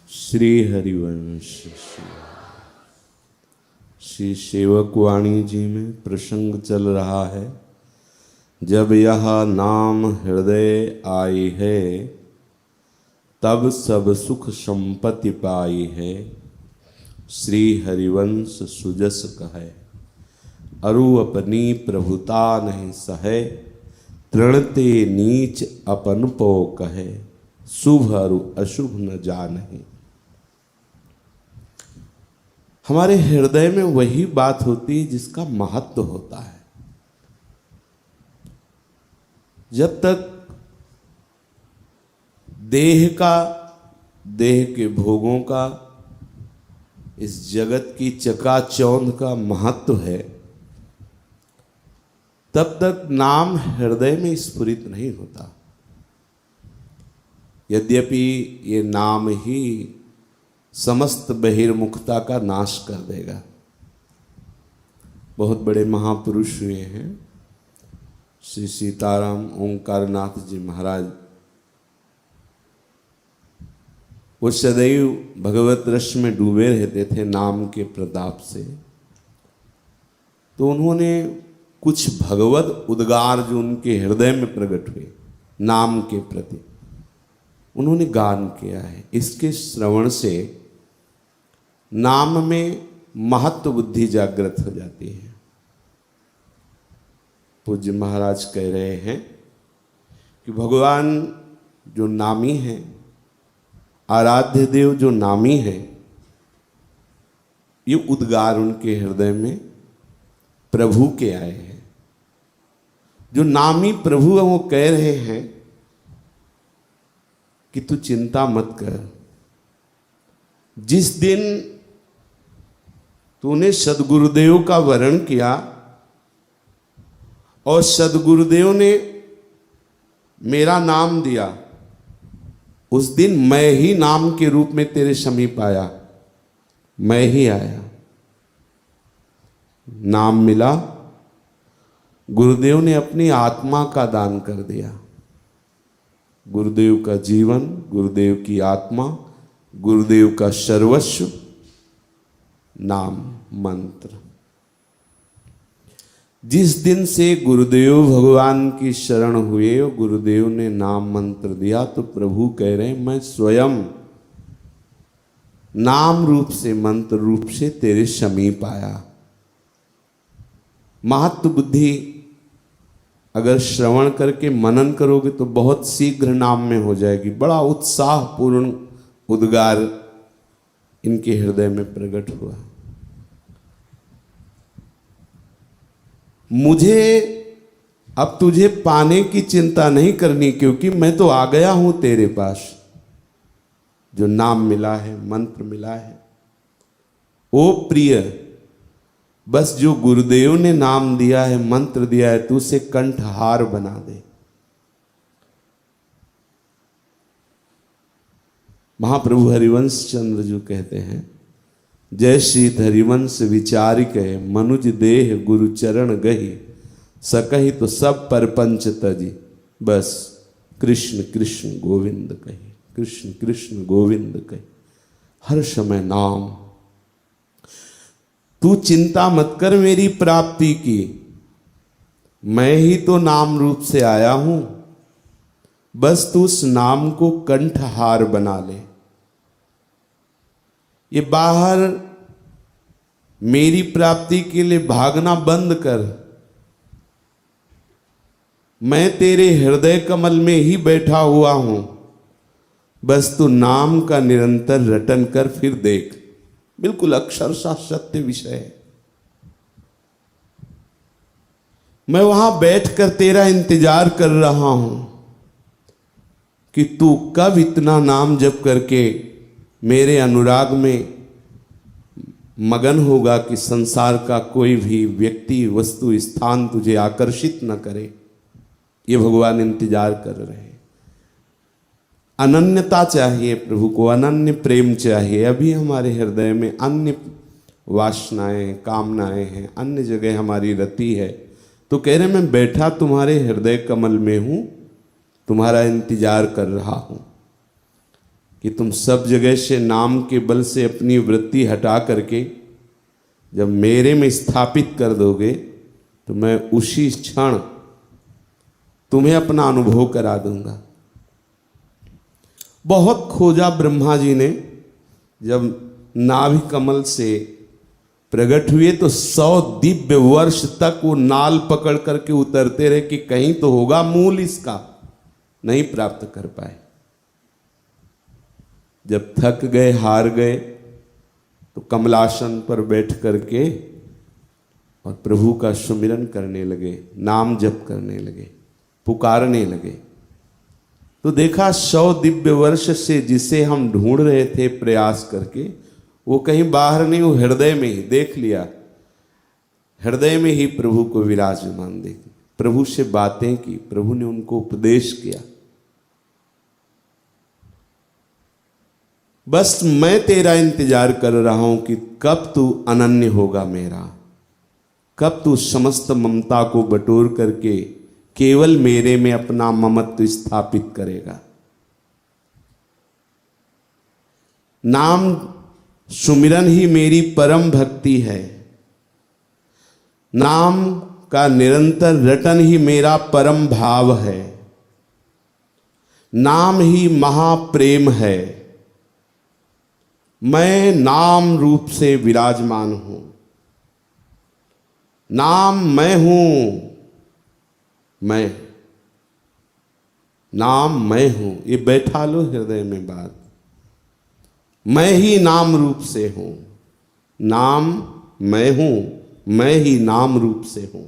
श्री हरिवंश श्री सेवक वाणी जी में प्रसंग चल रहा है। जब यह नाम हृदय आई है, तब सब सुख संपत्ति पाई है। श्री हरिवंश सुजस कहे, अरु अपनी प्रभुता नहीं सहे। तृणते नीच अपन पो कहे, शुभ अरु अशुभ न जानहि। हमारे हृदय में वही बात होती है जिसका महत्व होता है। जब तक देह के भोगों का, इस जगत की चकाचौंध का महत्व है, तब तक नाम हृदय में स्फुरित नहीं होता। यद्यपि ये नाम ही समस्त बहिर्मुखता का नाश कर देगा। बहुत बड़े महापुरुष हुए हैं, श्री सीताराम ओंकारनाथ जी महाराज। वो सदैव भगवत रस में डूबे रहते थे नाम के प्रताप से। तो उन्होंने कुछ भगवत उद्गार जो उनके हृदय में प्रकट हुए नाम के प्रति, उन्होंने गान किया है। इसके श्रवण से नाम में महत्व बुद्धि जागृत हो जाती है। पूज्य महाराज कह रहे हैं कि भगवान जो नामी है, आराध्य देव जो नामी है, ये उद्गार उनके हृदय में प्रभु के आए हैं। जो नामी प्रभु है वो कह रहे हैं कि तू चिंता मत कर। जिस दिन तूने सदगुरुदेव का वरण किया और सदगुरुदेव ने मेरा नाम दिया, उस दिन मैं ही नाम के रूप में तेरे समीप आया, मैं ही आया। नाम मिला, गुरुदेव ने अपनी आत्मा का दान कर दिया। गुरुदेव का जीवन, गुरुदेव की आत्मा, गुरुदेव का सर्वस्व नाम मंत्र। जिस दिन से गुरुदेव भगवान की शरण हुए, गुरुदेव ने नाम मंत्र दिया, तो प्रभु कह रहे हैं मैं स्वयं नाम रूप से, मंत्र रूप से तेरे समीप आया। महत्व बुद्धि अगर श्रवण करके मनन करोगे तो बहुत शीघ्र नाम में हो जाएगी। बड़ा उत्साहपूर्ण उद्गार इनके हृदय में प्रकट हुआ। मुझे अब तुझे पाने की चिंता नहीं करनी, क्योंकि मैं तो आ गया हूं तेरे पास। जो नाम मिला है, मंत्र मिला है, ओ प्रिय, बस जो गुरुदेव ने नाम दिया है, मंत्र दिया है, तू उसे कंठहार बना दे। महाप्रभु हरिवंश चंद्र जो कहते हैं, जय श्री हरिवंश विचारि कहे, मनुज देह गुरु चरण गही, सकहि तो सब परपंच तजी, बस कृष्ण कृष्ण गोविंद कही, कृष्ण कृष्ण गोविंद कही। हर समय नाम। तू चिंता मत कर मेरी प्राप्ति की, मैं ही तो नाम रूप से आया हूं, बस तू उस नाम को कंठहार बना ले। ये बाहर मेरी प्राप्ति के लिए भागना बंद कर। मैं तेरे हृदय कमल में ही बैठा हुआ हूं, बस तू नाम का निरंतर रटन कर, फिर देख। बिल्कुल अक्षरशः सत्य विषय है। मैं वहां बैठकर तेरा इंतजार कर रहा हूं कि तू कब इतना नाम जप करके मेरे अनुराग में मगन होगा कि संसार का कोई भी व्यक्ति, वस्तु, स्थान तुझे आकर्षित न करे। ये भगवान इंतजार कर रहे हैं। अनन्यता चाहिए प्रभु को, अनन्य प्रेम चाहिए। अभी हमारे हृदय में अन्य वासनाएं, कामनाएं हैं, अन्य जगह हमारी रति है। तो कह रहे मैं बैठा तुम्हारे हृदय कमल में हूं, तुम्हारा इंतजार कर रहा हूं। कि तुम सब जगह से नाम के बल से अपनी वृत्ति हटा करके जब मेरे में स्थापित कर दोगे तो मैं उसी क्षण तुम्हें अपना अनुभव करा दूंगा। बहुत खोजा ब्रह्मा जी ने, जब नाभि कमल से प्रकट हुए तो 100 दिव्य वर्ष तक वो नाल पकड़ करके उतरते रहे कि कहीं तो होगा मूल इसका, नहीं प्राप्त कर पाए। जब थक गए, हार गए, तो कमलासन पर बैठ करके और प्रभु का सुमिरन करने लगे, नाम जप करने लगे, पुकारने लगे। तो देखा 100 दिव्य वर्ष से जिसे हम ढूंढ रहे थे प्रयास करके, वो कहीं बाहर नहीं, वो हृदय में ही देख लिया। हृदय में ही प्रभु को विराजमान देख, प्रभु से बातें की, प्रभु ने उनको उपदेश किया। बस मैं तेरा इंतजार कर रहा हूं कि कब तू अनन्य होगा मेरा, कब तू समस्त ममता को बटोर करके केवल मेरे में अपना ममत्व स्थापित करेगा। नाम सुमिरन ही मेरी परम भक्ति है, नाम का निरंतर रटन ही मेरा परम भाव है, नाम ही महाप्रेम है। मैं नाम रूप से विराजमान हूं, नाम मैं हूं, मैं नाम मैं हूं। ये बैठा लो हृदय में बात, मैं ही नाम रूप से हूं, नाम मैं हूं, मैं ही नाम रूप से हूं।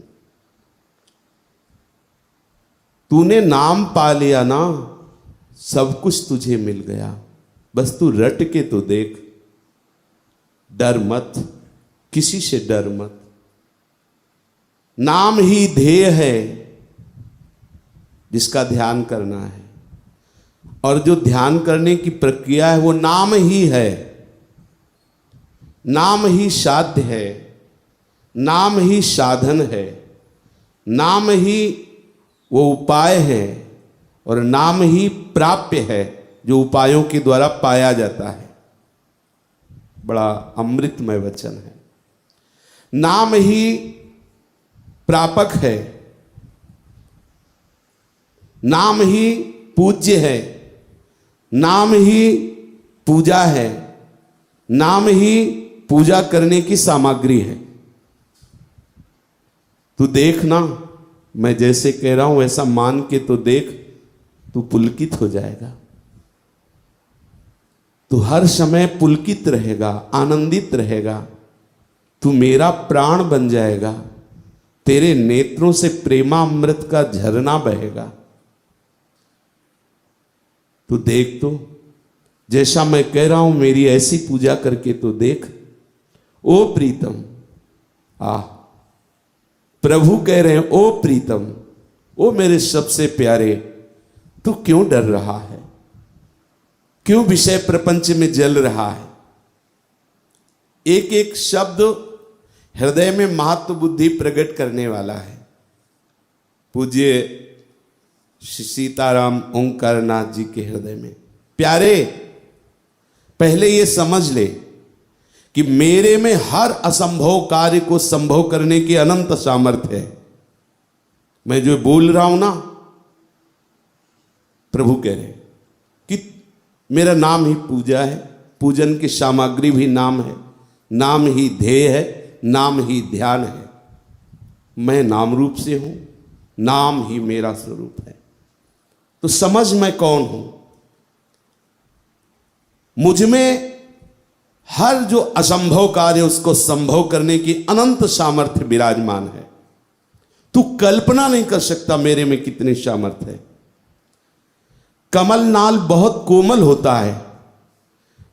तूने नाम पा लिया ना, सब कुछ तुझे मिल गया। बस तू रट के तो देख, डर मत, किसी से डर मत। नाम ही ध्येय है जिसका ध्यान करना है, और जो ध्यान करने की प्रक्रिया है वो नाम ही है। नाम ही साध्य है, नाम ही साधन है, नाम ही वो उपाय है, और नाम ही प्राप्य है जो उपायों के द्वारा पाया जाता है। बड़ा अमृतमय वचन है। नाम ही प्रापक है, नाम ही पूज्य है, नाम ही पूजा है, नाम ही पूजा करने की सामग्री है। तू देखना, मैं जैसे कह रहा हूं वैसा मान के तो देख, तू पुलकित हो जाएगा। तू हर समय पुलकित रहेगा, आनंदित रहेगा। तू मेरा प्राण बन जाएगा, तेरे नेत्रों से प्रेमामृत का झरना बहेगा। तू देख, तो जैसा मैं कह रहा हूं मेरी ऐसी पूजा करके तो देख। ओ प्रीतम, प्रभु कह रहे हैं, ओ प्रीतम, ओ मेरे सबसे प्यारे, तू क्यों डर रहा है, क्यों विषय प्रपंच में जल रहा है। एक एक शब्द हृदय में महत्व बुद्धि प्रकट करने वाला है। पूज्य सीताराम ओंकारनाथ जी के हृदय में, प्यारे, पहले ये समझ ले कि मेरे में हर असंभव कार्य को संभव करने की अनंत सामर्थ्य है। मैं जो बोल रहा हूं ना, प्रभु कह रहे कि मेरा नाम ही पूजा है, पूजन की सामग्री भी नाम है, नाम ही ध्येय है, नाम ही ध्यान है। मैं नाम रूप से हूं, नाम ही मेरा स्वरूप है। तो समझ मैं कौन हूं। मुझ में हर जो असंभव कार्य उसको संभव करने की अनंत सामर्थ्य विराजमान है। तू कल्पना नहीं कर सकता मेरे में कितनी सामर्थ्य है। कमल नाल बहुत कोमल होता है,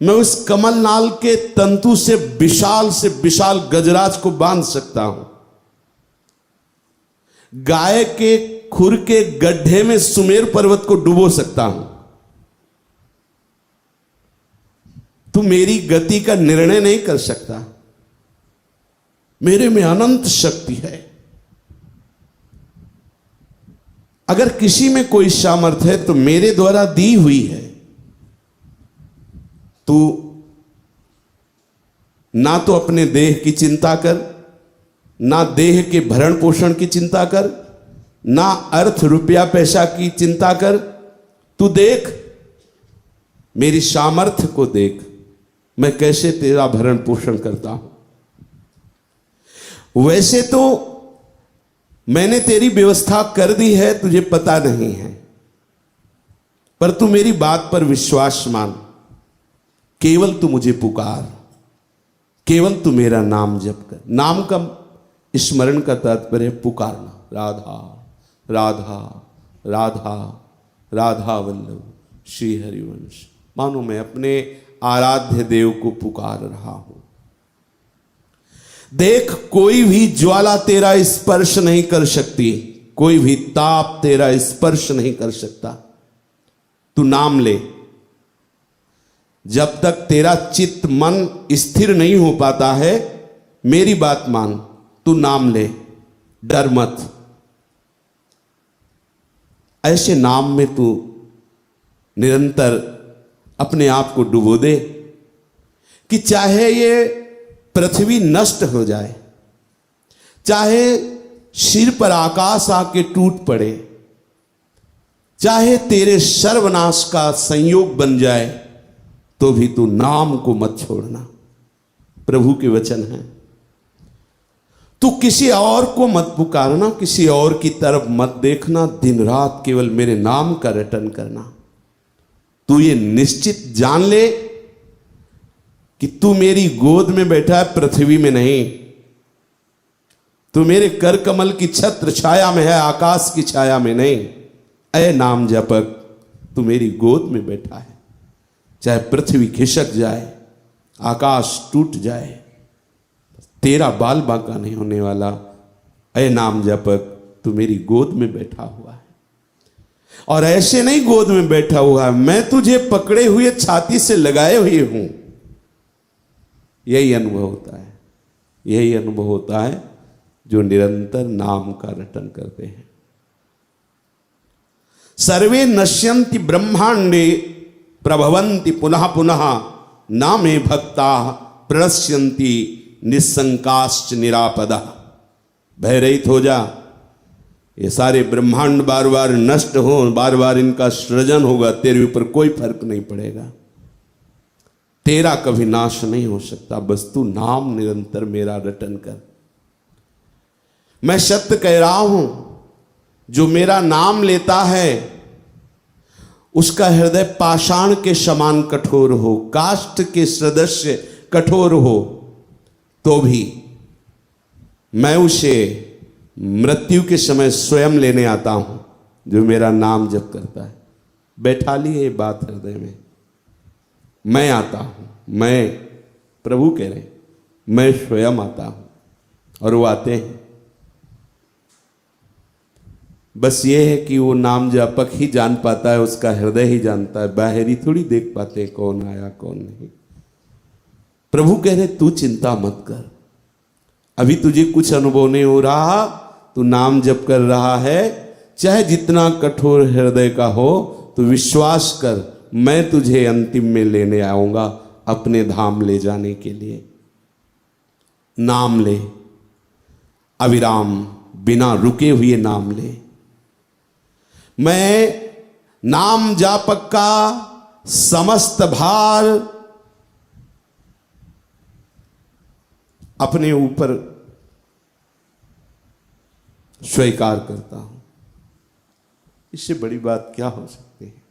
मैं उस कमल नाल के तंतु से विशाल गजराज को बांध सकता हूं। गाय के खुर के गड्ढे में सुमेर पर्वत को डुबो सकता हूं। तू मेरी गति का निर्णय नहीं कर सकता। मेरे में अनंत शक्ति है। अगर किसी में कोई सामर्थ्य है तो मेरे द्वारा दी हुई है। तू ना तो अपने देह की चिंता कर, ना देह के भरण पोषण की चिंता कर, ना अर्थ रुपया पैसा की चिंता कर। तू देख, मेरी सामर्थ्य को देख, मैं कैसे तेरा भरण पोषण करता हूं। वैसे तो मैंने तेरी व्यवस्था कर दी है, तुझे पता नहीं है, पर तू मेरी बात पर विश्वास मान। केवल तू मुझे पुकार, केवल तू मेरा नाम जप कर। नाम का स्मरण का तात्पर्य पुकारना। राधा राधा राधा राधा वल्लभ श्री हरिवंश। मानो मैं अपने आराध्य देव को पुकार रहा हूं। देख, कोई भी ज्वाला तेरा स्पर्श नहीं कर सकती, कोई भी ताप तेरा स्पर्श नहीं कर सकता। तू नाम ले। जब तक तेरा चित्त मन स्थिर नहीं हो पाता है, मेरी बात मान, तू नाम ले, डर मत। ऐसे नाम में तू निरंतर अपने आप को डुबो दे कि चाहे ये पृथ्वी नष्ट हो जाए, चाहे सिर पर आकाश आके टूट पड़े, चाहे तेरे सर्वनाश का संयोग बन जाए, तो भी तू नाम को मत छोड़ना। प्रभु के वचन है। तू किसी और को मत पुकारना, किसी और की तरफ मत देखना, दिन रात केवल मेरे नाम का रटन करना। तू ये निश्चित जान ले कि तू मेरी गोद में बैठा है, पृथ्वी में नहीं। तू मेरे कर कमल की छत्र छाया में है, आकाश की छाया में नहीं। ऐ नाम जपक, तू मेरी गोद में बैठा है। चाहे पृथ्वी खिसक जाए, आकाश टूट जाए, तेरा बाल बांका नहीं होने वाला। ऐ नाम जपक, तू मेरी गोद में बैठा हुआ है। और ऐसे नहीं गोद में बैठा हुआ है, मैं तुझे पकड़े हुए छाती से लगाए हुए हूं। यही अनुभव होता है, यही अनुभव होता है जो निरंतर नाम का रटन करते हैं। सर्वे नश्यन्ति ब्रह्मांडे प्रभवन्ति पुनः पुनः, नामे भक्ता प्रणश्यन्ति निस्संकाश्च निरापदा। भयरहित हो जा। ये सारे ब्रह्मांड बार बार नष्ट हो, बार बार इनका सृजन होगा, तेरे ऊपर कोई फर्क नहीं पड़ेगा। तेरा कभी नाश नहीं हो सकता। बस तू नाम निरंतर मेरा रटन कर। मैं सत्य कह रहा हूं, जो मेरा नाम लेता है उसका हृदय पाषाण के समान कठोर हो, काष्ठ के सदृश कठोर हो, तो भी मैं उसे मृत्यु के समय स्वयं लेने आता हूं, जो मेरा नाम जप करता है। बैठा ली ये बात हृदय में। मैं आता हूं, मैं, प्रभु कह रहे, मैं स्वयं आता हूं, और वो आते हैं। बस ये है कि वो नाम जापक ही जान पाता है, उसका हृदय ही जानता है। बाहरी थोड़ी देख पाते कौन आया कौन नहीं। प्रभु कह रहे, तू चिंता मत कर। अभी तुझे कुछ अनुभव नहीं हो रहा, तू नाम जप कर रहा है, चाहे जितना कठोर हृदय का हो, तो विश्वास कर, मैं तुझे अंतिम में लेने आऊंगा अपने धाम ले जाने के लिए। नाम ले, अविराम, बिना रुके हुए नाम ले। मैं नाम जापक का समस्त भार अपने ऊपर स्वीकार करता हूं। इससे बड़ी बात क्या हो सकती है।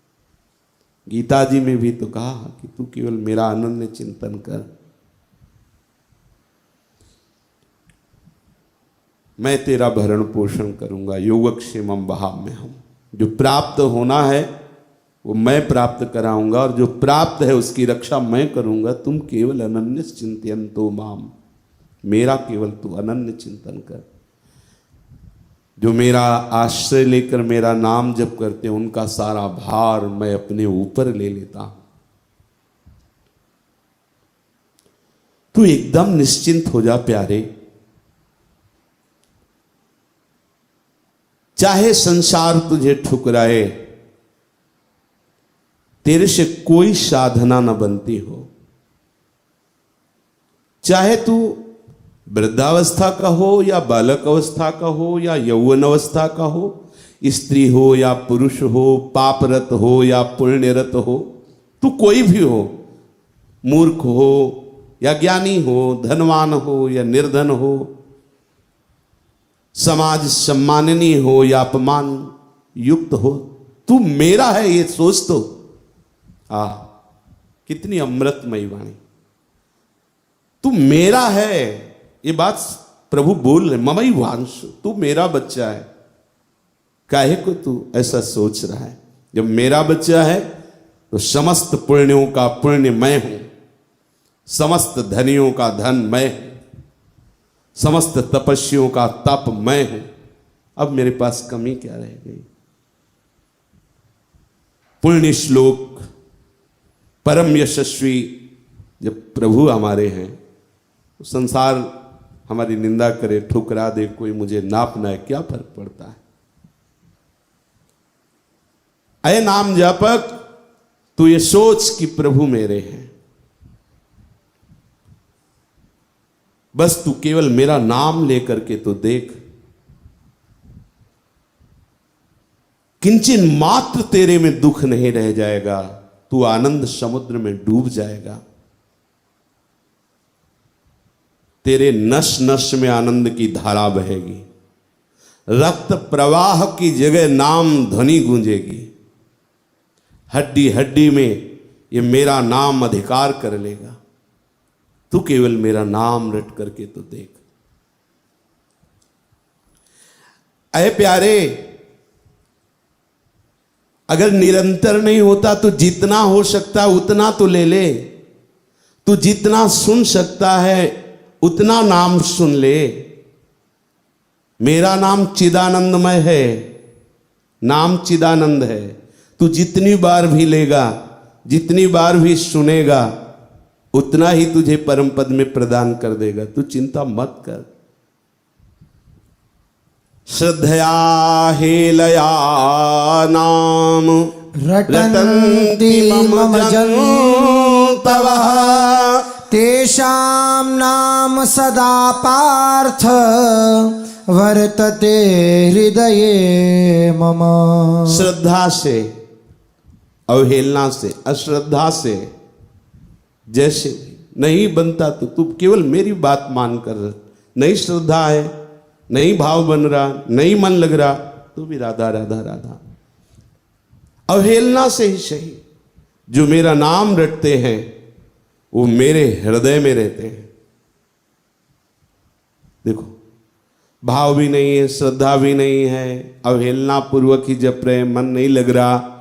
गीता जी में भी तो कहा कि तू केवल मेरा अनन्य चिंतन कर, मैं तेरा भरण पोषण करूंगा। योगक्षेमम वहाम्यहम्। जो प्राप्त होना है वो मैं प्राप्त कराऊंगा, और जो प्राप्त है उसकी रक्षा मैं करूंगा। तुम केवल अनन्य चिंतयन्तो माम, मेरा केवल तू अनन्य चिंतन कर। जो मेरा आश्रय लेकर मेरा नाम जप करते हैं, उनका सारा भार मैं अपने ऊपर ले लेता हूं। तू एकदम निश्चिंत हो जा प्यारे। चाहे संसार तुझे ठुकराए, तेरे से कोई साधना न बनती हो, चाहे तू वृद्धावस्था का हो या बालक अवस्था का हो या यौवन अवस्था का हो, स्त्री हो या पुरुष हो, पापरत हो या पुण्यरत हो, तू कोई भी हो, मूर्ख हो या ज्ञानी हो, धनवान हो या निर्धन हो, समाज सम्माननीय हो या अपमान युक्त हो, तू मेरा है ये सोच तो। कितनी अमृतमयी वाणी। तू मेरा है ये बात प्रभु बोल रहे, ममई वांश, तू मेरा बच्चा है। काहे को तू ऐसा सोच रहा है? जब मेरा बच्चा है तो समस्त पुण्यों का पुण्य मैं हूं, समस्त धनियों का धन मैं हूं, समस्त तपस्वियों का तप मैं हूं। अब मेरे पास कमी क्या रह गई? पुण्य श्लोक परम यशस्वी जब प्रभु हमारे हैं, तो संसार हमारी निंदा करे, ठुकरा दे, कोई मुझे नापना है, क्या फर्क पड़ता है? अय नाम जापक, तू ये सोच कि प्रभु मेरे हैं। बस तू केवल मेरा नाम लेकर के तो देख, किंचन मात्र तेरे में दुख नहीं रह जाएगा, तू आनंद समुद्र में डूब जाएगा। तेरे नस नस में आनंद की धारा बहेगी, रक्त प्रवाह की जगह नाम ध्वनि गूंजेगी, हड्डी हड्डी में ये मेरा नाम अधिकार कर लेगा। तू केवल मेरा नाम रट करके तो देख। अरे प्यारे, अगर निरंतर नहीं होता तो जितना हो सकता उतना तो ले ले। तू जितना सुन सकता है उतना नाम सुन ले। मेरा नाम चिदानंदमय है, नाम चिदानंद है। तू जितनी बार भी लेगा, जितनी बार भी सुनेगा, उतना ही तुझे परम पद में प्रदान कर देगा। तू चिंता मत कर। श्रद्धया हेलया नाम रटन्ति मम जन्तवः तेषां नाम सदा पार्थ वर्तते हृदये मम। श्रद्धा से, अवहेलना से, अश्रद्धा से जैसे नहीं बनता तो तू केवल मेरी बात मान कर। नहीं श्रद्धा है, नहीं भाव बन रहा, नहीं मन लग रहा, तो भी राधा राधा राधा। अवहेलना से ही सही, जो मेरा नाम रटते हैं वो मेरे हृदय में रहते हैं। देखो, भाव भी नहीं है, श्रद्धा भी नहीं है, अवहेलना पूर्वक ही जप रहे, मन नहीं लग रहा,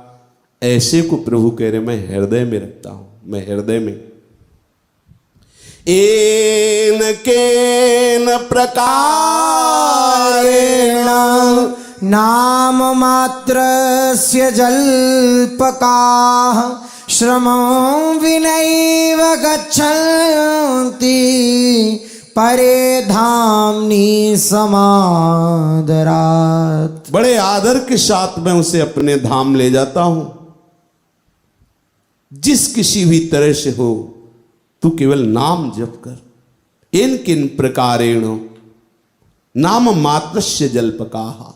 ऐसे को प्रभु कह रहे मैं हृदय में रखता हूं, मैं हृदय में। एन केन प्रकारेण नाम मात्रस्य जल्पकाः श्रमं विनैव गच्छन्ति परे धामनि समादरात्। बड़े आदर के साथ मैं उसे अपने धाम ले जाता हूं। जिस किसी भी तरह से हो, तू केवल नाम जप कर। इन किन प्रकारेण नाम मात्रस्य जल्पकाः,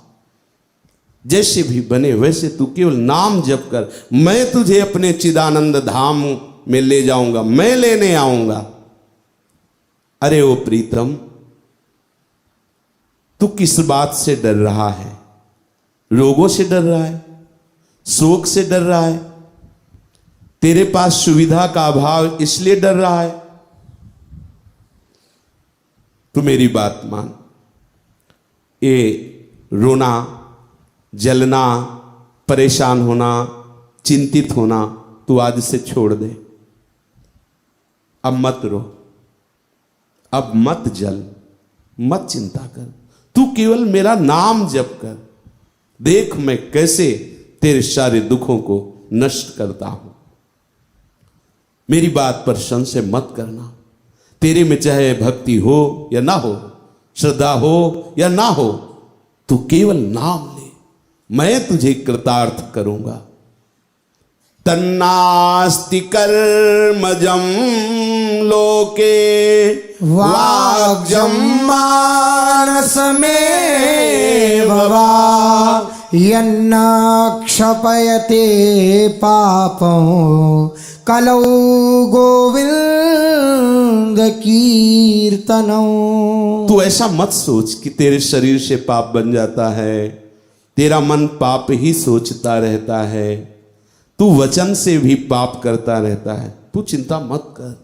जैसे भी बने वैसे तू केवल नाम जप कर। मैं तुझे अपने चिदानंद धाम में ले जाऊंगा, मैं लेने आऊंगा। अरे ओ प्रीतम, तू किस बात से डर रहा है? रोगों से डर रहा है? शोक से डर रहा है? तेरे पास सुविधा का अभाव इसलिए डर रहा है? तू मेरी बात मान। ये रोना, जलना, परेशान होना, चिंतित होना तू आज से छोड़ दे। अब मत रो, अब मत जल, मत चिंता कर। तू केवल मेरा नाम जप कर। देख मैं कैसे तेरे सारे दुखों को नष्ट करता हूं। मेरी बात पर संशय मत करना। तेरे में चाहे भक्ति हो या ना हो, श्रद्धा हो या ना हो, तू केवल नाम ले, मैं तुझे कृतार्थ करूंगा। तन्नास्ति कर्मजं लोके वाग्जं मानसमेव वा यन्न क्षपयते पापं कलौ गोविंद कीर्तनौ। तू ऐसा मत सोच कि तेरे शरीर से पाप बन जाता है। तेरा मन पाप ही सोचता रहता है। तू वचन से भी पाप करता रहता है। तू चिंता मत कर।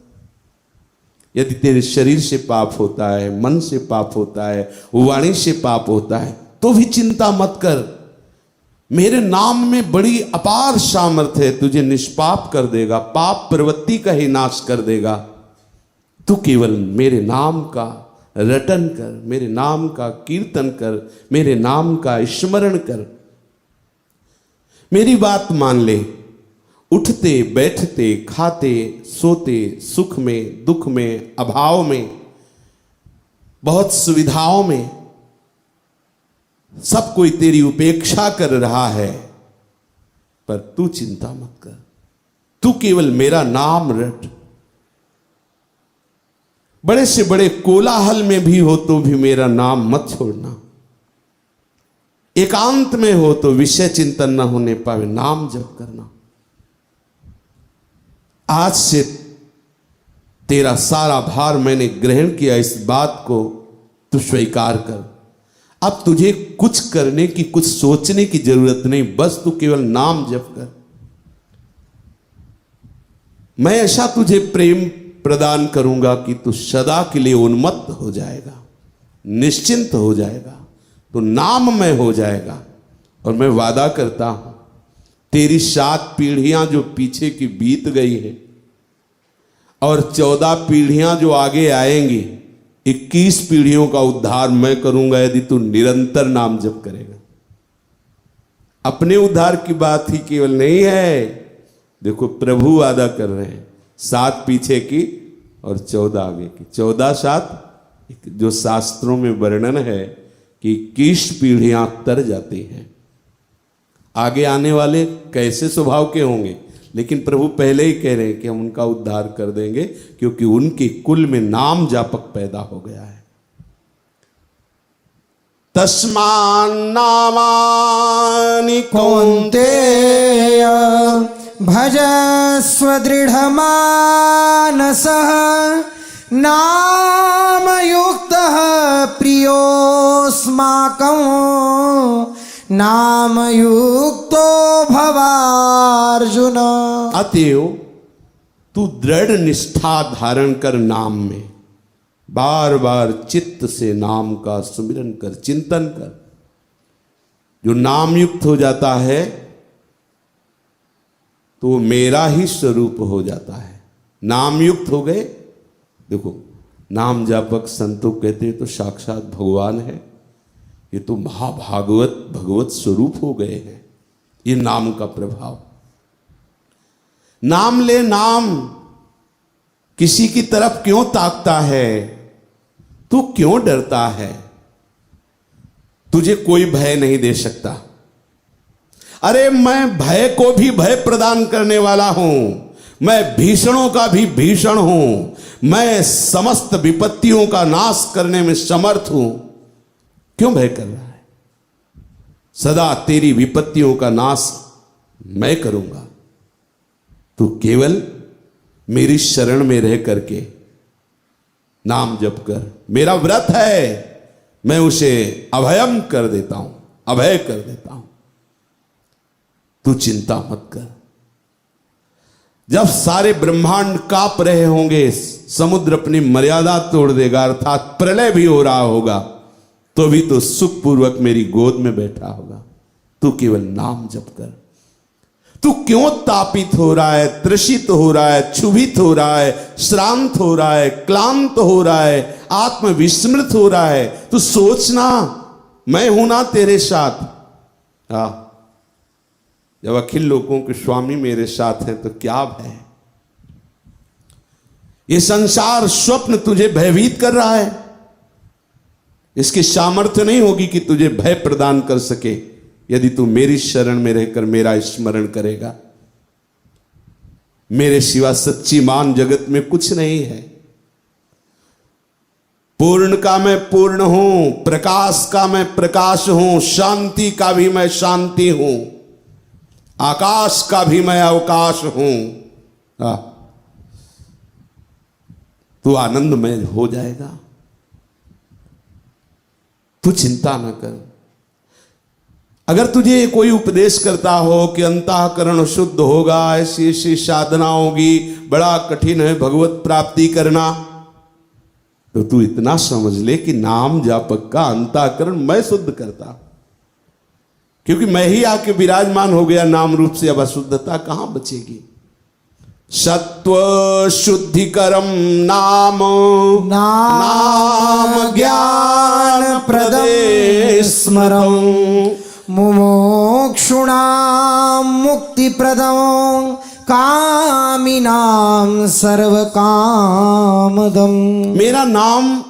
यदि तेरे शरीर से पाप होता है, मन से पाप होता है, वाणी से पाप होता है, तो भी चिंता मत कर। मेरे नाम में बड़ी अपार सामर्थ्य है, तुझे निष्पाप कर देगा, पाप प्रवृत्ति का ही नाश कर देगा। तू केवल मेरे नाम का रटन कर, मेरे नाम का कीर्तन कर, मेरे नाम का स्मरण कर। मेरी बात मान ले। उठते बैठते खाते सोते, सुख में दुख में अभाव में, बहुत सुविधाओं में सब कोई तेरी उपेक्षा कर रहा है, पर तू चिंता मत कर। तू केवल मेरा नाम रट। बड़े से बड़े कोलाहल में भी हो तो भी मेरा नाम मत छोड़ना। एकांत में हो तो विषय चिंतन न होने पावे, नाम जप करना। आज से तेरा सारा भार मैंने ग्रहण किया, इस बात को तू स्वीकार कर। अब तुझे कुछ करने की, कुछ सोचने की जरूरत नहीं, बस तू केवल नाम जप कर। मैं ऐसा तुझे प्रेम प्रदान करूंगा कि तू सदा के लिए उन्मत्त हो जाएगा, निश्चिंत हो जाएगा, तो नाममय हो जाएगा। और मैं वादा करता हूं, तेरी 7 पीढ़ियां जो पीछे की बीत गई है और 14 पीढ़ियां जो आगे आएंगी, 21 पीढ़ियों का उद्धार मैं करूंगा यदि तू निरंतर नाम जप करेगा। अपने उद्धार की बात ही केवल नहीं है। देखो प्रभु वादा कर रहे हैं, 7 पीछे की और 14 आगे की। 14 7 जो शास्त्रों में वर्णन है कि 21 पीढ़ियां तर जाती हैं। आगे आने वाले कैसे स्वभाव के होंगे, लेकिन प्रभु पहले ही कह रहे हैं कि हम उनका उद्धार कर देंगे, क्योंकि उनके कुल में नाम जापक पैदा हो गया है। तस्मान्नामानि कौन्तेय भजस्व दृढमानसः नामयुक्तः प्रियोऽस्माकं नामयुक्तो भवार्जुन। अतएव तू दृढ़ निष्ठा धारण कर, नाम में बार बार चित्त से नाम का सुमिरन कर, चिंतन कर। जो नाम युक्त हो जाता है तो मेरा ही स्वरूप हो जाता है। नाम युक्त हो गए, देखो नाम जापक संतों कहते हैं तो साक्षात भगवान है। ये तो महाभागवत भगवत स्वरूप हो गए हैं। ये नाम का प्रभाव। नाम ले, नाम किसी की तरफ क्यों ताकता है? तू क्यों डरता है? तुझे कोई भय नहीं दे सकता। अरे मैं भय को भी भय प्रदान करने वाला हूं। मैं भीषणों का भी भीषण हूं। मैं समस्त विपत्तियों का नाश करने में समर्थ हूं। क्यों भय कर रहा है? सदा तेरी विपत्तियों का नाश मैं करूंगा। तू केवल मेरी शरण में रह करके नाम जप कर। मेरा व्रत है, मैं उसे अभयम कर देता हूं, अभय कर देता हूं। तू चिंता मत कर। जब सारे ब्रह्मांड कांप रहे होंगे, समुद्र अपनी मर्यादा तोड़ देगा, अर्थात प्रलय भी हो रहा होगा, तो भी तो सुखपूर्वक मेरी गोद में बैठा होगा। तू केवल नाम जप कर। तू क्यों तापित हो रहा है, त्रसित हो रहा है, क्षुभित हो रहा है, श्रांत हो रहा है, क्लांत हो रहा है, आत्मविस्मृत हो रहा है? तू सोचना, मैं हूं ना तेरे साथ। जब अखिल लोकों के स्वामी मेरे साथ हैं तो क्या भय? ये संसार स्वप्न तुझे भयभीत कर रहा है, इसकी सामर्थ्य नहीं होगी कि तुझे भय प्रदान कर सके यदि तू मेरी शरण में रहकर मेरा स्मरण करेगा। मेरे सिवा सच्ची मान जगत में कुछ नहीं है। पूर्ण का मैं पूर्ण हूं, प्रकाश का मैं प्रकाश हूं, शांति का भी मैं शांति हूं, आकाश का भी मैं अवकाश हूं। तू आनंदमय हो जाएगा, तू चिंता न कर। अगर तुझे कोई उपदेश करता हो कि अंतःकरण शुद्ध होगा, ऐसी ऐसी साधना होगी, बड़ा कठिन है भगवत प्राप्ति करना, तो तू इतना समझ ले कि नाम जापक का अंतःकरण मैं शुद्ध करता, क्योंकि मैं ही आके विराजमान हो गया नाम रूप से। अब अशुद्धता कहां बचेगी। सत्व शुद्धिकरम नाम, नाम ज्ञान प्रदे स्मरं, मुमुक्षुणां मुक्तिप्रदं, कामिनां सर्वकामदं। मेरा नाम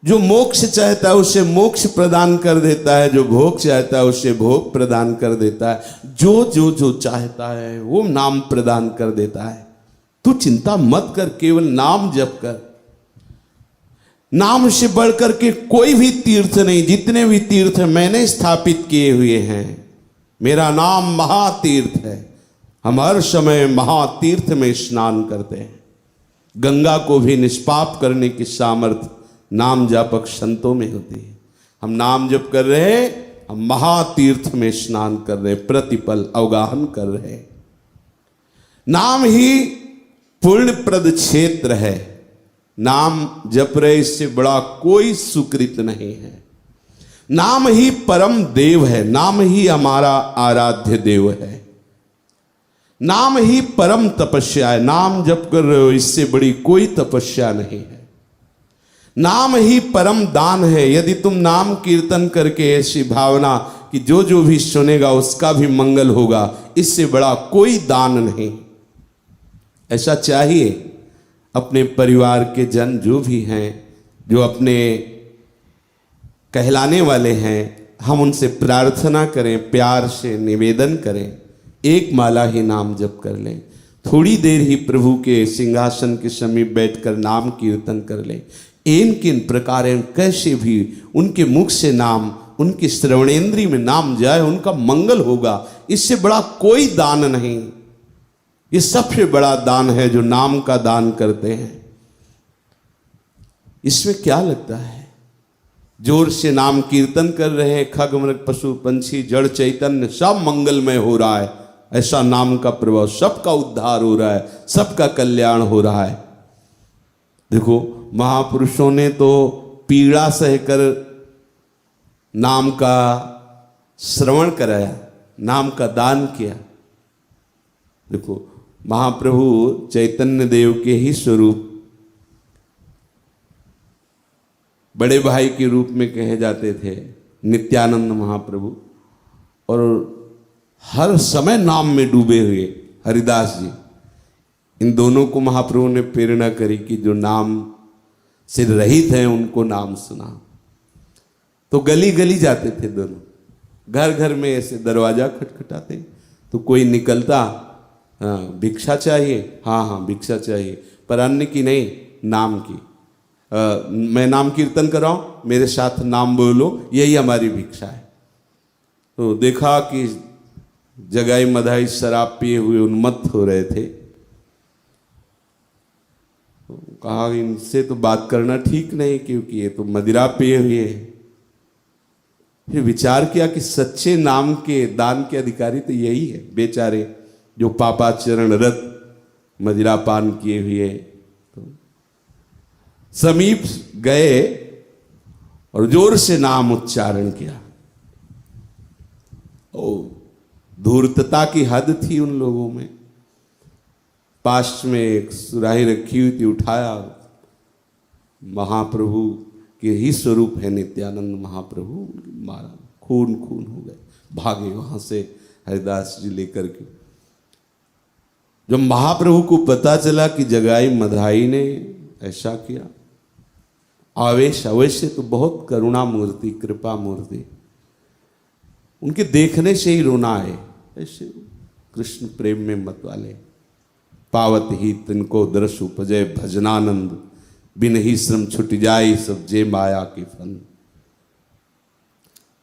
जो मोक्ष चाहता है उसे मोक्ष प्रदान कर देता है, जो भोग चाहता है उसे भोग प्रदान कर देता है, जो चाहता है वो नाम प्रदान कर देता है। तू चिंता मत कर, केवल नाम जप कर। नाम से बढ़कर के कोई भी तीर्थ नहीं। जितने भी तीर्थ मैंने स्थापित किए हुए हैं, मेरा नाम महातीर्थ है। हम हर समय महातीर्थ में स्नान करते हैं। गंगा को भी निष्पाप करने की सामर्थ्य नाम जापक संतों में होती है। हम नाम जप कर रहे हैं, हम महातीर्थ में स्नान कर रहे हैं, प्रतिपल अवगाहन कर रहे हैं। नाम ही पुण्यप्रद क्षेत्र है। नाम जप रहे, इससे बड़ा कोई सुकृत नहीं है। नाम ही परम देव है, नाम ही हमारा आराध्य देव है, नाम ही परम तपस्या है। नाम जप कर रहे हो, इससे बड़ी कोई तपस्या नहीं है। नाम ही परम दान है। यदि तुम नाम कीर्तन करके ऐसी भावना कि जो भी सुनेगा उसका भी मंगल होगा, इससे बड़ा कोई दान नहीं। ऐसा चाहिए अपने परिवार के जन जो भी हैं, जो अपने कहलाने वाले हैं, हम उनसे प्रार्थना करें, प्यार से निवेदन करें, एक माला ही नाम जप कर लें। थोड़ी देर ही प्रभु के सिंहासन के समीप बैठकर नाम कीर्तन कर लें। इन किन प्रकार कैसे भी उनके मुख से नाम, उनकी श्रवणेंद्री में नाम जाए, उनका मंगल होगा। इससे बड़ा कोई दान नहीं। ये सबसे बड़ा दान है जो नाम का दान करते हैं। इसमें क्या लगता है? जोर से नाम कीर्तन कर रहे हैं, खग मृग पशु पंछी जड़ चैतन्य सब मंगलमय हो रहा है। ऐसा नाम का प्रभाव, सबका उद्धार हो रहा है, सबका कल्याण हो रहा है। देखो, महापुरुषों ने तो पीड़ा सहकर नाम का श्रवण कराया, नाम का दान किया। देखो, महाप्रभु चैतन्य देव के ही स्वरूप बड़े भाई के रूप में कहे जाते थे नित्यानंद महाप्रभु, और हर समय नाम में डूबे हुए हरिदास जी। इन दोनों को महाप्रभु ने प्रेरणा करी कि जो नाम से रहित हैं उनको नाम सुना। तो गली गली जाते थे दोनों, घर घर में ऐसे दरवाजा खटखटाते, तो कोई निकलता, हाँ भिक्षा चाहिए, हाँ हाँ भिक्षा चाहिए, पर अन्न की नहीं, नाम की। मैं नाम कीर्तन कर रहा हूँ, मेरे साथ नाम बोलो, यही हमारी भिक्षा है। तो देखा कि जगाई मधाई शराब पिए हुए उन्मत्त हो रहे थे। तो कहा इनसे तो बात करना ठीक नहीं, क्योंकि ये तो मदिरा पिए हुए हैं। फिर विचार किया कि सच्चे नाम के दान के अधिकारी तो यही है बेचारे, जो पापाचरण रत मदिरा पान किए हुए। तो समीप गए और जोर से नाम उच्चारण किया। ओ, धूर्तता की हद थी उन लोगों में। पास में एक सुराही रखी हुई थी, उठाया, महाप्रभु के ही स्वरूप है नित्यानंद महाप्रभु, मारा, खून खून हो गए, भागे वहां से हरिदास जी लेकर के। जब महाप्रभु को पता चला कि जगाई मधाई ने ऐसा किया, आवेश अवश्य तो बहुत करुणा मूर्ति, कृपा मूर्ति, उनके देखने से ही रोना आए। ऐसे कृष्ण प्रेम में मत वाले। पावत ही तिनको दृश उपजय भजनानंद, बिन ही श्रम छुट जाए सब जे माया के फन।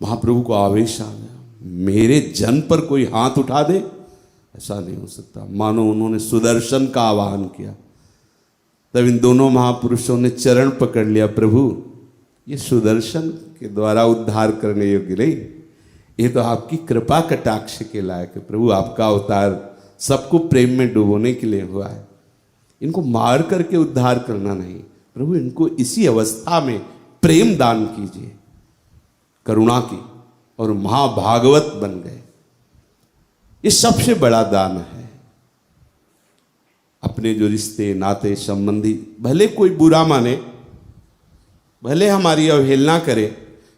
महाप्रभु को आवेश आ गया, मेरे जन पर कोई हाथ उठा दे, ऐसा नहीं हो सकता। मानो उन्होंने सुदर्शन का आवाहन किया। तब इन दोनों महापुरुषों ने चरण पकड़ लिया, प्रभु ये सुदर्शन के द्वारा उद्धार करने योग्य नहीं, ये तो आपकी कृपा कटाक्ष के लायक है। प्रभु आपका अवतार सबको प्रेम में डुबोने के लिए हुआ है, इनको मार करके उद्धार करना नहीं। प्रभु इनको इसी अवस्था में प्रेम दान कीजिए, करुणा की, और महाभागवत बन गए। ये सबसे बड़ा दान है। अपने जो रिश्ते नाते संबंधी भले कोई बुरा माने, भले हमारी अवहेलना करे,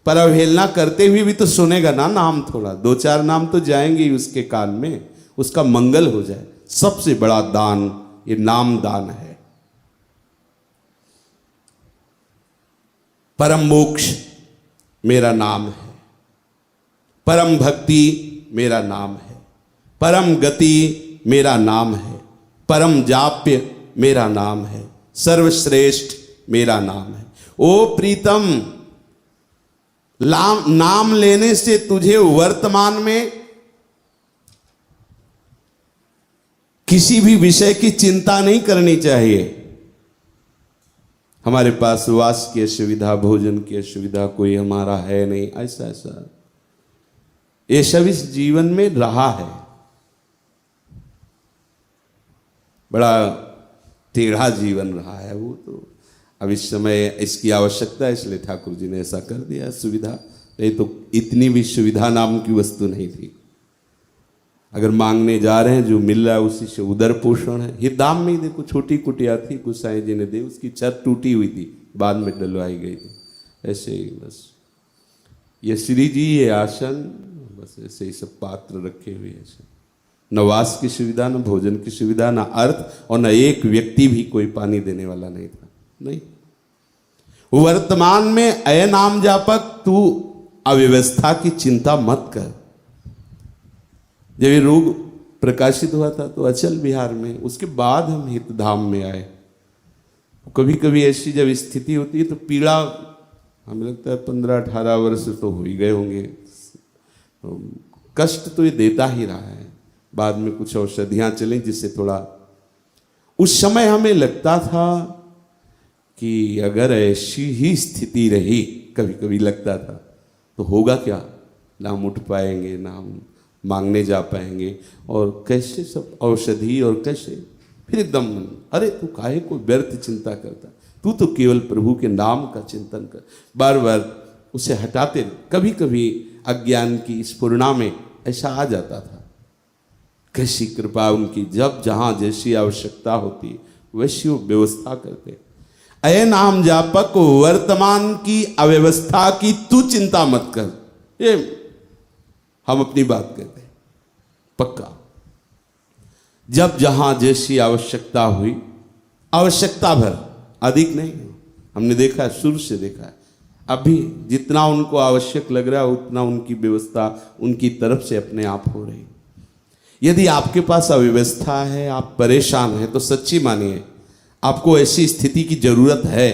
पर अवहेलना करते हुए भी तो सुनेगा ना नाम, थोड़ा दो चार नाम तो जाएंगे ही उसके कान में, उसका मंगल हो जाए। सबसे बड़ा दान ये नाम दान है। परम मोक्ष मेरा नाम है, परम भक्ति मेरा नाम है, परम गति मेरा नाम है, परम जाप्य मेरा नाम है, सर्वश्रेष्ठ मेरा नाम है। ओ प्रीतम, नाम लेने से तुझे वर्तमान में किसी भी विषय की चिंता नहीं करनी चाहिए। हमारे पास वास की सुविधा, भोजन की सुविधा कोई हमारा है नहीं, ऐसा ये सब इस जीवन में रहा है। बड़ा टेढ़ा जीवन रहा है वो तो। अब इस समय इसकी आवश्यकता है, इसलिए ठाकुर जी ने ऐसा कर दिया सुविधा, नहीं तो इतनी भी सुविधा नाम की वस्तु नहीं थी। अगर मांगने जा रहे हैं, जो मिल रहा है उसी से उदर पोषण है। ये दाम में ही देखो, छोटी कुटिया थी, गुसाई जी ने दी, उसकी छत टूटी हुई थी, बाद में डलवाई गई थी। ऐसे ही बस ये श्री जी, ये आसन, बस ऐसे ही सब पात्र रखे हुए ऐसे। न वास की सुविधा, न भोजन की सुविधा, न अर्थ, और न एक व्यक्ति भी कोई पानी देने वाला नहीं था। नहीं, वर्तमान में अय नाम जापक, तू अव्यवस्था की चिंता मत कर। जब ये रोग प्रकाशित हुआ था तो अचल बिहार में, उसके बाद हम हितधाम में आए। कभी कभी ऐसी जब स्थिति होती है तो पीड़ा, हमें लगता है 15-18 वर्ष तो हो ही गए होंगे, तो कष्ट तो ये देता ही रहा है। बाद में कुछ औषधियाँ चलें जिससे थोड़ा, उस समय हमें लगता था कि अगर ऐसी ही स्थिति रही, कभी कभी लगता था, तो होगा क्या, ना हम उठ पाएंगे, ना हम मांगने जा पाएंगे, और कैसे सब औषधि, और कैसे फिर एकदम, अरे तू काहे को व्यर्थ चिंता करता, तू तो केवल प्रभु के नाम का चिंतन कर। बार बार उसे हटाते। कभी कभी अज्ञान की स्फुरणा में ऐसा आ जाता था। कैसी कृपा उनकी, जब जहाँ जैसी आवश्यकता होती वैसी वो व्यवस्था करते। अय नाम जापक, वर्तमान की अव्यवस्था की तू चिंता मत कर। ये हम अपनी बात कहते हैं पक्का। जब जहां जैसी आवश्यकता हुई, आवश्यकता भर, अधिक नहीं। हमने देखा है, शुरू से देखा है, अभी जितना उनको आवश्यक लग रहा है उतना उनकी व्यवस्था उनकी तरफ से अपने आप हो रही। यदि आपके पास अव्यवस्था है, आप परेशान हैं, तो सच्ची मानिए आपको ऐसी स्थिति की जरूरत है।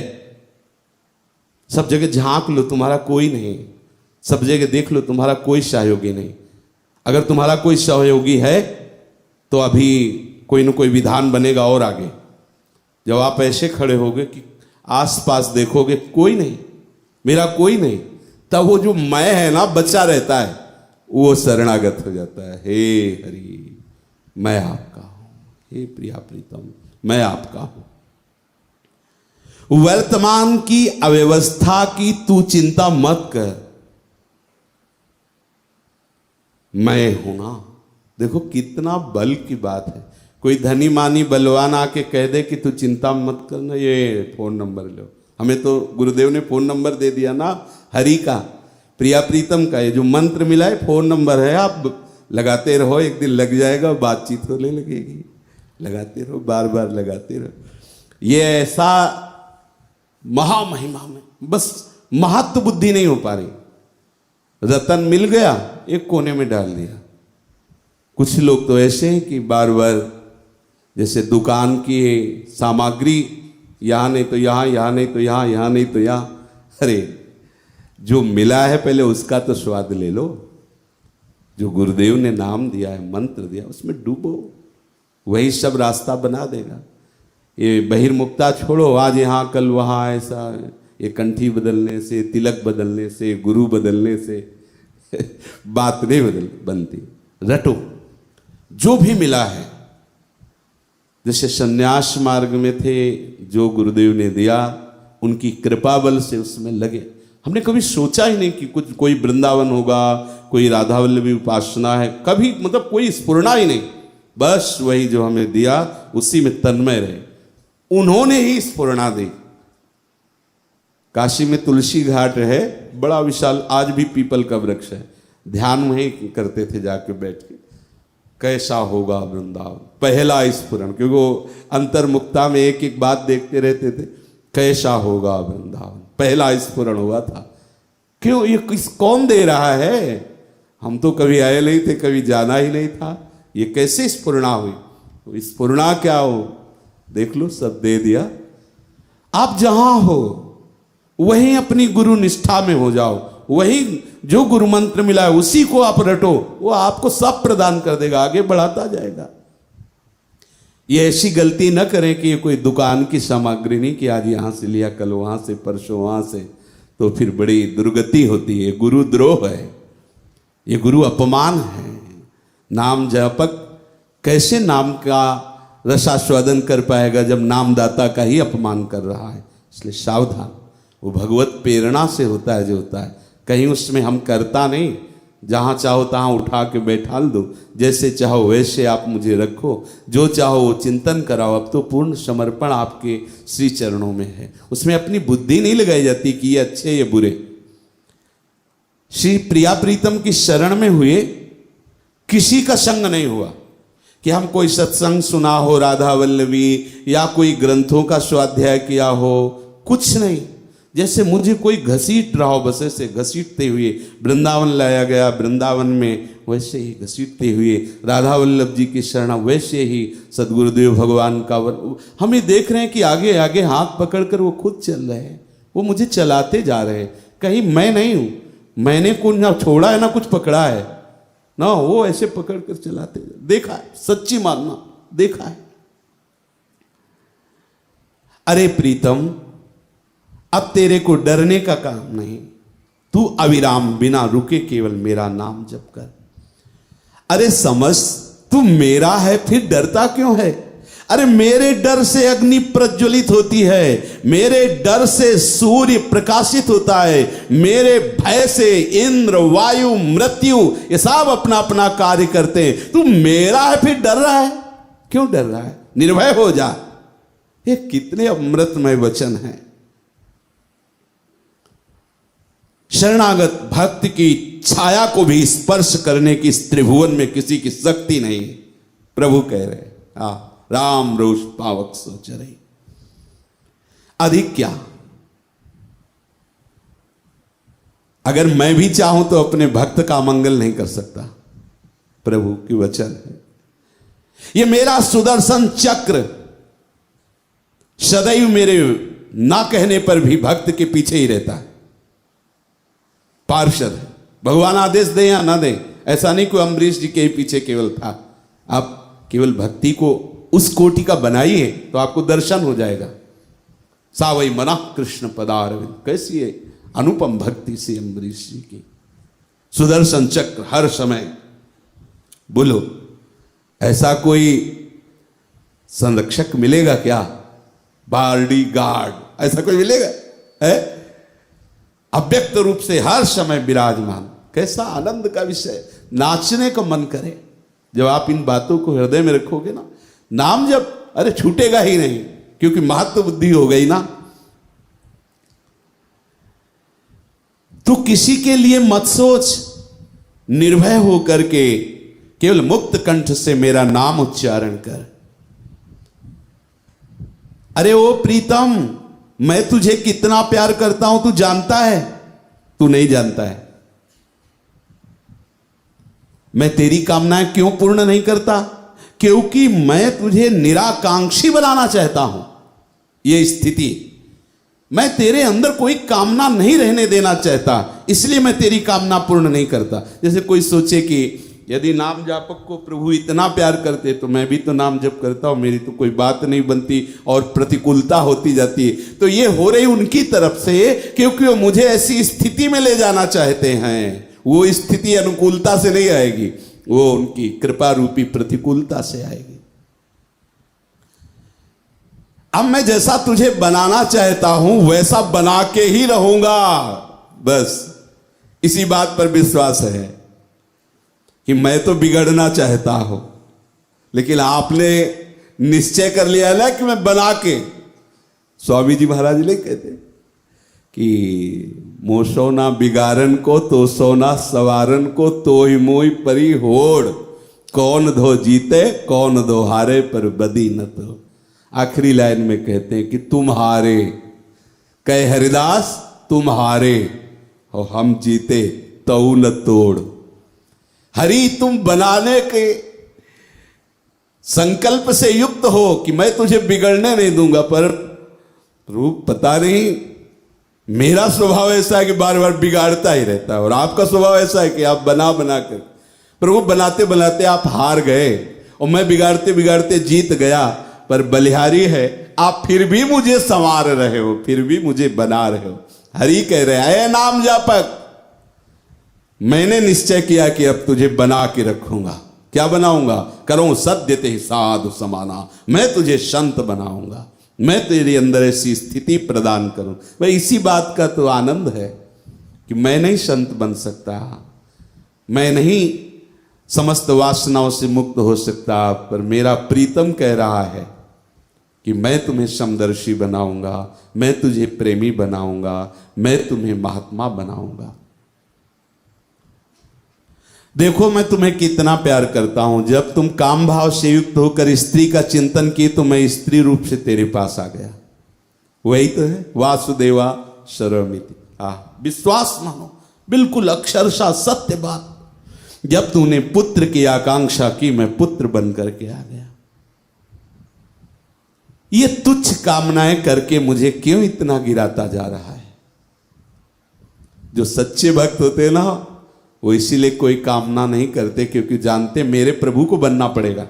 सब जगह झांक लो, तुम्हारा कोई नहीं। सब जगह देख लो, तुम्हारा कोई सहयोगी नहीं। अगर तुम्हारा कोई सहयोगी है तो अभी कोई न कोई विधान बनेगा और आगे। जब आप ऐसे खड़े होगे कि आसपास देखोगे कोई नहीं, मेरा कोई नहीं, तब वो जो मैं है ना बचा रहता है, वो शरणागत हो जाता है। हे हरि, मैं आपका हूं, हे प्रिया प्रीतम, मैं आपका हूं। वर्तमान की अव्यवस्था की तू चिंता मत कर, मैं हूं ना। देखो कितना बल की बात है। कोई धनी मानी बलवान आके कह दे कि तू चिंता मत करना, ये फोन नंबर लो। हमें तो गुरुदेव ने फोन नंबर दे दिया ना, हरि का, प्रिया प्रीतम का, ये जो मंत्र मिला है फोन नंबर है, आप लगाते रहो, एक दिन लग जाएगा, बातचीत होने लगेगी। लगाते रहो, बार बार लगाते रहो। ये ऐसा महामहिमा में बस महत्व बुद्धि नहीं हो पा रही। रतन मिल गया, एक कोने में डाल दिया। कुछ लोग तो ऐसे हैं कि बार बार जैसे दुकान की सामग्री यहाँ नहीं तो यहाँ, यहाँ नहीं तो यहाँ, यहाँ नहीं तो यहाँ। अरे जो मिला है पहले उसका तो स्वाद ले लो। जो गुरुदेव ने नाम दिया है, मंत्र दिया, उसमें डूबो, वही सब रास्ता बना देगा। ये बहिर्मुखता छोड़ो, आज यहाँ कल वहाँ, ऐसा ये कंठी बदलने से, तिलक बदलने से, गुरु बदलने से बात नहीं बनती। रटो जो भी मिला है। जैसे संन्यास मार्ग में थे, जो गुरुदेव ने दिया उनकी कृपा बल से उसमें लगे। हमने कभी सोचा ही नहीं कि कुछ कोई वृंदावन होगा, कोई राधा वल्लभी उपासना है, कभी मतलब कोई स्फुरना ही नहीं। बस वही जो हमें दिया उसी में तन्मय रहे। उन्होंने ही स्फुरना दी। काशी में तुलसी घाट है, बड़ा विशाल, आज भी पीपल का वृक्ष है। ध्यान वहीं करते थे जाके बैठ के। कैसा होगा वृंदावन, पहला स्फुरण, क्योंकि वो अंतर्मुक्ता में एक एक बात देखते रहते थे। कैसा होगा वृंदावन, पहला स्फुरण हुआ था। क्यों, ये कौन दे रहा है? हम तो कभी आए नहीं थे, कभी जाना ही नहीं था, ये कैसे स्फुरणा हुई? तो स्फुरणा क्या हो, देख लो, सब दे दिया। आप जहां हो वहीं अपनी गुरु निष्ठा में हो जाओ, वही जो गुरु मंत्र मिला है उसी को आप रटो, वो आपको सब प्रदान कर देगा, आगे बढ़ाता जाएगा। ये ऐसी गलती न करें कि ये कोई दुकान की सामग्री नहीं कि आज यहां से लिया, कल वहां से, परसों वहां से, तो फिर बड़ी दुर्गति होती है। गुरु द्रोह है, ये गुरु अपमान है। नाम जपक कैसे नाम का रसास्वादन कर पाएगा जब नामदाता का ही अपमान कर रहा है? इसलिए सावधान। वो भगवत प्रेरणा से होता है जो होता है, कहीं उसमें हम करता नहीं। जहाँ चाहो तहाँ उठा के बैठा दो, जैसे चाहो वैसे आप मुझे रखो, जो चाहो वो चिंतन कराओ। अब तो पूर्ण समर्पण आपके श्री चरणों में है, उसमें अपनी बुद्धि नहीं लगाई जाती कि ये अच्छे ये बुरे। श्री प्रिया प्रीतम की शरण में हुए, किसी का संग नहीं हुआ कि हम कोई सत्संग सुना हो राधा वल्लभी या कोई ग्रंथों का स्वाध्याय किया हो, कुछ नहीं। जैसे मुझे कोई घसीट रहा हो, बस ऐसे घसीटते हुए वृंदावन लाया गया, वृंदावन में वैसे ही घसीटते हुए राधा वल्लभ जी की शरण, वैसे ही सदगुरुदेव भगवान का हमें देख रहे हैं कि आगे आगे हाथ पकड़कर वो खुद चल रहे हैं, वो मुझे चलाते जा रहे हैं। कहीं मैं नहीं हूं, मैंने कुछ ना छोड़ा है ना कुछ पकड़ा है ना, वो ऐसे पकड़ कर चलाते। देखा है, सच्ची मानना, देखा है। अरे प्रीतम, अब तेरे को डरने का काम नहीं, तू अविराम बिना रुके केवल मेरा नाम जप कर। अरे समझ, तू मेरा है फिर डरता क्यों है? अरे मेरे डर से अग्नि प्रज्वलित होती है, मेरे डर से सूर्य प्रकाशित होता है, मेरे भय से इंद्र वायु मृत्यु ये सब अपना अपना कार्य करते हैं। तू मेरा है फिर डर रहा है? क्यों डर रहा है? निर्भय हो जा। ये कितने अमृतमय वचन हैं। शरणागत भक्त की छाया को भी स्पर्श करने की इस त्रिभुवन में किसी की शक्ति नहीं। प्रभु कह रहे राम रोष पावक सोच रही, अधिक क्या? अगर मैं भी चाहूं तो अपने भक्त का मंगल नहीं कर सकता। प्रभु की वचन है। ये मेरा सुदर्शन चक्र सदैव मेरे ना कहने पर भी भक्त के पीछे ही रहता है। पार्षद है, भगवान आदेश दे या ना दे, ऐसा नहीं कोई अम्बरीश जी के ही पीछे केवल था। आप केवल भक्ति को उस कोटि का बनाइए तो आपको दर्शन हो जाएगा। सावई मना कृष्ण पदारविंद, कैसी है अनुपम भक्ति से अम्बरीश जी की। सुदर्शन चक्र हर समय। बोलो, ऐसा कोई संरक्षक मिलेगा क्या? बार्डी गार्ड ऐसा कोई मिलेगा है? अव्यक्त रूप से हर समय विराजमान। कैसा आनंद का विषय, नाचने का मन करे जब आप इन बातों को हृदय में रखोगे ना। नाम जब अरे छूटेगा ही नहीं, क्योंकि महत्व बुद्धि हो गई ना। तू किसी के लिए मत सोच, निर्भय होकर के केवल मुक्त कंठ से मेरा नाम उच्चारण कर। अरे ओ प्रीतम, मैं तुझे कितना प्यार करता हूं तू जानता है? तू नहीं जानता है। मैं तेरी कामनाएं क्यों पूर्ण नहीं करता? क्योंकि मैं तुझे निराकांक्षी बनाना चाहता हूं। यह स्थिति, मैं तेरे अंदर कोई कामना नहीं रहने देना चाहता, इसलिए मैं तेरी कामना पूर्ण नहीं करता। जैसे कोई सोचे कि यदि नाम जापक को प्रभु इतना प्यार करते तो मैं भी तो नाम जप करता हूं, मेरी तो कोई बात नहीं बनती और प्रतिकूलता होती जाती। तो ये हो रही उनकी तरफ से, क्योंकि वो मुझे ऐसी स्थिति में ले जाना चाहते हैं। वो स्थिति अनुकूलता से नहीं आएगी, वो उनकी कृपा रूपी प्रतिकूलता से आएगी। अब मैं जैसा तुझे बनाना चाहता हूं वैसा बना के ही रहूंगा। बस इसी बात पर विश्वास है कि मैं तो बिगड़ना चाहता हूं, लेकिन आपने निश्चय कर लिया ना कि मैं बना के। स्वामी जी महाराज ने कहते कि मोसोना बिगाड़न को तो सोना सवारन को तो ही मोई परी होड़, कौन धो जीते कौन दो हारे पर बदी न तो। आखिरी लाइन में कहते हैं कि तुम हारे, कहे हरिदास तुम हारे और हम जीते तऊ न तोड़। हरि तुम बनाने के संकल्प से युक्त हो कि मैं तुझे बिगड़ने नहीं दूंगा, पर रूप पता नहीं मेरा स्वभाव ऐसा है कि बार बार बिगाड़ता ही रहता है, और आपका स्वभाव ऐसा है कि आप बना बना कर। प्रभु बनाते बनाते आप हार गए और मैं बिगाड़ते बिगाड़ते जीत गया, पर बलिहारी है आप फिर भी मुझे संवार रहे हो, फिर भी मुझे बना रहे हो। हरि कह रहे हैं, नाम जापक मैंने निश्चय किया कि अब तुझे बना के रखूंगा। क्या बनाऊंगा? करूं सद्य ते साधु समाना, मैं तुझे संत बनाऊंगा, मैं तेरे अंदर ऐसी स्थिति प्रदान करूं। भाई इसी बात का तो आनंद है कि मैं नहीं संत बन सकता, मैं नहीं समस्त वासनाओं से मुक्त हो सकता, पर मेरा प्रीतम कह रहा है कि मैं तुम्हें समदर्शी बनाऊंगा, मैं तुझे प्रेमी बनाऊंगा, मैं तुम्हें महात्मा बनाऊंगा। देखो मैं तुम्हें कितना प्यार करता हूं। जब तुम काम भाव से युक्त होकर स्त्री का चिंतन किए तो मैं स्त्री रूप से तेरे पास आ गया। वही तो है वासुदेवा सर्वमिति। विश्वास मानो, बिल्कुल अक्षरशः सत्य बात। जब तूने पुत्र की आकांक्षा की मैं पुत्र बन करके आ गया। ये तुच्छ कामनाएं करके मुझे क्यों इतना गिराता जा रहा है? जो सच्चे भक्त होते ना वो इसीलिए कोई कामना नहीं करते, क्योंकि जानते मेरे प्रभु को बनना पड़ेगा,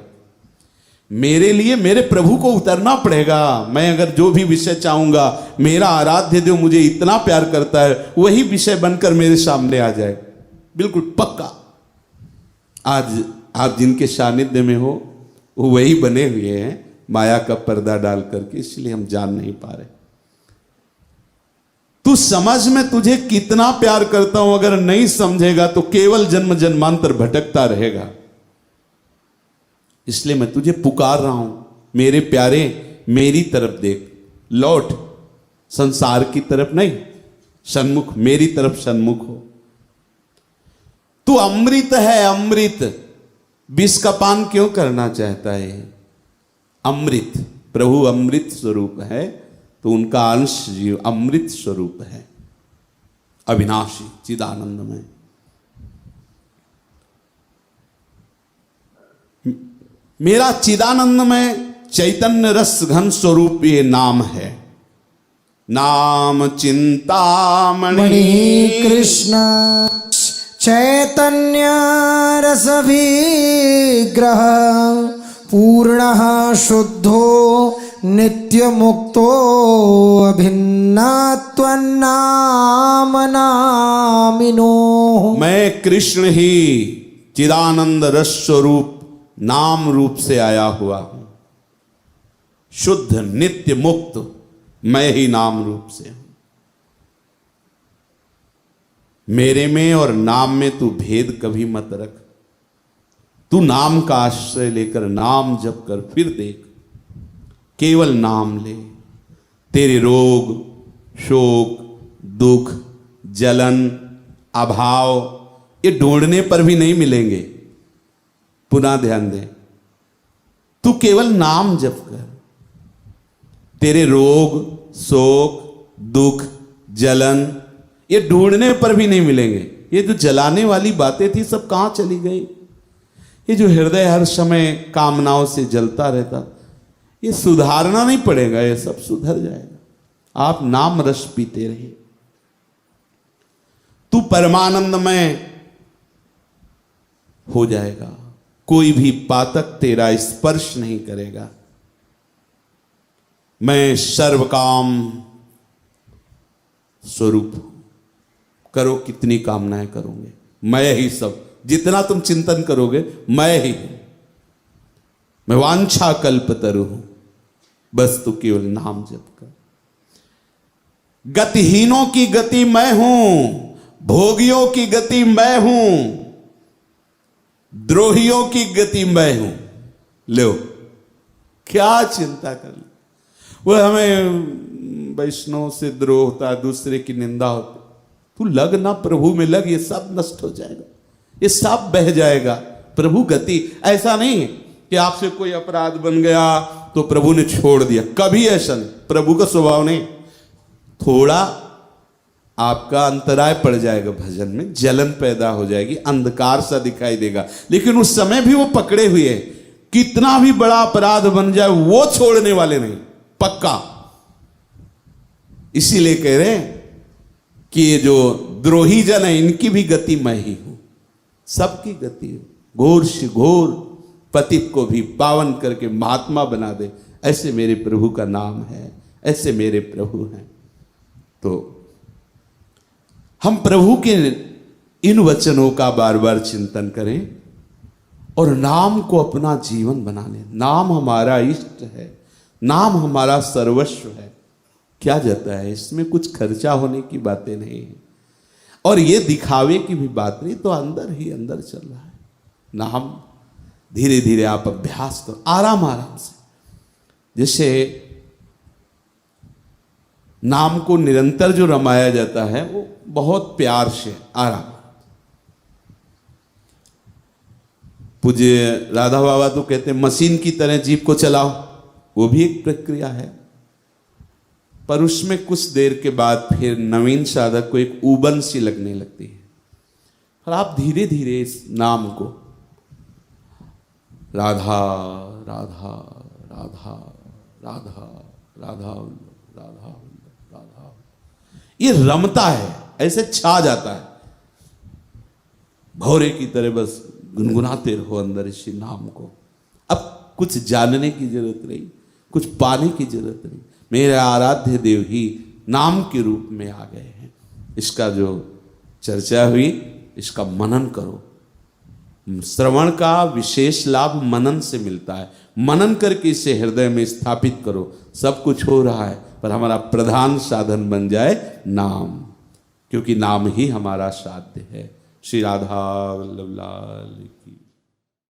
मेरे लिए मेरे प्रभु को उतरना पड़ेगा। मैं अगर जो भी विषय चाहूंगा, मेरा आराध्य जो मुझे इतना प्यार करता है वही विषय बनकर मेरे सामने आ जाए, बिल्कुल पक्का। आज आप जिनके सानिध्य में हो वो वही बने हुए हैं माया का पर्दा डाल करके, इसलिए हम जान नहीं पा रहे। तू समझ में तुझे कितना प्यार करता हूं, अगर नहीं समझेगा तो केवल जन्म जन्मांतर भटकता रहेगा। इसलिए मैं तुझे पुकार रहा हूं, मेरे प्यारे मेरी तरफ देख, लौट, संसार की तरफ नहीं, सन्मुख, मेरी तरफ सन्मुख हो। तू अमृत है, अमृत, विष का पान क्यों करना चाहता है? अमृत, प्रभु अमृत स्वरूप है तो उनका अंश जीव अमृत स्वरूप है, अविनाशी चिदानंदमय। मेरा चिदानंदमय चैतन्य रस घन स्वरूप ये नाम है। नाम चिंतामणि कृष्ण चैतन्य रस विग्रह पूर्णः शुद्धो नित्य मुक्तो अभिन्नात्वन्नाम नामिनो। मैं कृष्ण ही चिदानंद रस स्वरूप नाम रूप से आया हुआ हूं, शुद्ध नित्य मुक्त मैं ही नाम रूप से हूं। मेरे में और नाम में तू भेद कभी मत रख। तू नाम का आश्रय लेकर नाम जप कर फिर देख, केवल नाम ले, तेरे रोग, शोक, दुख, जलन, अभाव ये ढूंढने पर भी नहीं मिलेंगे। पुनः ध्यान दे, तू केवल नाम जप कर, तेरे रोग, शोक, दुख, जलन ये ढूंढने पर भी नहीं मिलेंगे। ये जो जलाने वाली बातें थी सब कहां चली गई? ये जो हृदय हर समय कामनाओं से जलता रहता, ये सुधारना नहीं पड़ेगा, ये सब सुधर जाएगा। आप नाम रस पीते रहिए, तू परमानंदमय हो जाएगा। कोई भी पातक तेरा स्पर्श नहीं करेगा। मैं सर्वकाम स्वरूप हूं। करो कितनी कामनाएं करोगे, मैं ही सब, जितना तुम चिंतन करोगे मैं ही हूं। मैं वांछा कल्पतरु हूं, बस तू केवल नाम जप कर। गतिहीनों की गति मैं हूं, भोगियों की गति मैं हूं, द्रोहियों की गति मैं हूं। लो, क्या चिंता कर ले। वो हमें वैष्णव से द्रोह होता है, दूसरे की निंदा होती, तू लग ना प्रभु में लग, ये सब नष्ट हो जाएगा, ये सब बह जाएगा। प्रभु गति, ऐसा नहीं कि आपसे कोई अपराध बन गया तो प्रभु ने छोड़ दिया, कभी ऐसा नहीं, प्रभु का स्वभाव नहीं। थोड़ा आपका अंतराय पड़ जाएगा, भजन में जलन पैदा हो जाएगी, अंधकार सा दिखाई देगा, लेकिन उस समय भी वो पकड़े हुए हैं। कितना भी बड़ा अपराध बन जाए वो छोड़ने वाले नहीं, पक्का। इसीलिए कह रहे हैं कि ये जो द्रोही जन है इनकी भी गति मैं ही हूं, सबकी गति है। घोर से घोर पतित को भी पावन करके महात्मा बना दे, ऐसे मेरे प्रभु का नाम है, ऐसे मेरे प्रभु हैं। तो हम प्रभु के इन वचनों का बार बार चिंतन करें और नाम को अपना जीवन बना लें। नाम हमारा इष्ट है, नाम हमारा सर्वस्व है। क्या जाता है इसमें, कुछ खर्चा होने की बातें नहीं है और ये दिखावे की भी बात नहीं, तो अंदर ही अंदर चल रहा है नाम। धीरे धीरे आप अभ्यास करो, आराम आराम से। जैसे नाम को निरंतर जो रमाया जाता है वो बहुत प्यार से, आराम। पूज्य राधा बाबा तो कहते हैं मशीन की तरह जीप को चलाओ, वो भी एक प्रक्रिया है, पर उसमें कुछ देर के बाद फिर नवीन साधक को एक ऊबन सी लगने लगती है। और आप धीरे धीरे इस नाम को राधा राधा राधा राधा राधा राधा राधा, ये रमता है, ऐसे छा जाता है, भौरे की तरह बस गुनगुनाते रहो अंदर इसी नाम को। अब कुछ जानने की जरूरत नहीं, कुछ पाने की जरूरत नहीं, मेरे आराध्य देव ही नाम के रूप में आ गए हैं। इसका जो चर्चा हुई, इसका मनन करो। श्रवण का विशेष लाभ मनन से मिलता है, मनन करके इसे हृदय में स्थापित करो। सब कुछ हो रहा है, पर हमारा प्रधान साधन बन जाए नाम, क्योंकि नाम ही हमारा साध्य है। श्री राधा वल्लभ लाल की।